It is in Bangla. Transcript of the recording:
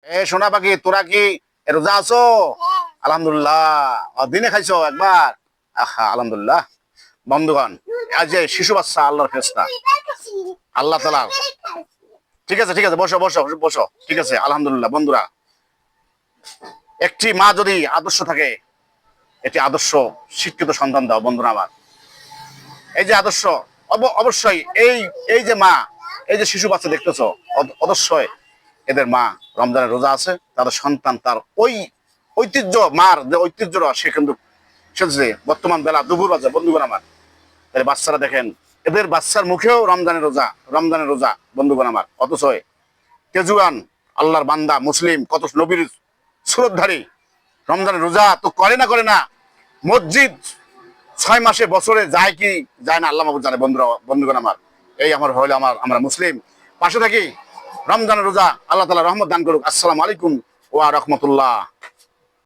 এ সোনা পাখি, তোরা কি রোজা আছো? আলহামদুলিল্লাহ। দিনে খাইছো একবার? আহা আলহামদুলিল্লাহ। বন্ধুগণ, আজ যে শিশু বাচ্চা আল্লাহর ফেরেশতা, আল্লাহ তাআলা। ঠিক আছে ঠিক আছে, বসো বসো বসো, ঠিক আছে আলহামদুলিল্লাহ। বন্ধুরা, একটি মা যদি আদর্শ থাকে, এটি আদর্শ শিক্ষিত সন্তান দাও। বন্ধুরা আমার, এই যে আদর্শ, অবশ্যই এই এই যে মা, এই যে শিশু বাচ্চা দেখতেছো, অবশ্যই এদের মা রমজানের রোজা আছে, তাদের সন্তান তার ওই ঐতিহ্য, মার যে ঐতিহ্য সে কিন্তু সেজে বর্তমান বেলা দুপুর বাজে। বন্ধুগণ আমার, তাহলে বাচ্চারা দেখেন, এদের বাচ্চার মুখেও রমজানের রোজা, রমজানের রোজা। বন্ধুগণ আমার, অথচ তেজুয়ান আল্লাহর বান্দা মুসলিম, কত নবীর সুরতধারী রমজানের রোজা তো করে না। মসজিদ 6 মাসে বছরে যায় কি যায় না আল্লাহ মাহবুব জানে। বন্ধুগণ আমার, এই আমার হইলো আমরা মুসলিম, পাশে থাকি। রমজানের রোজা, আল্লাহ তাআলা রহমত দান করুক। আসসালামু আলাইকুম ওয়া রাহমাতুল্লাহ।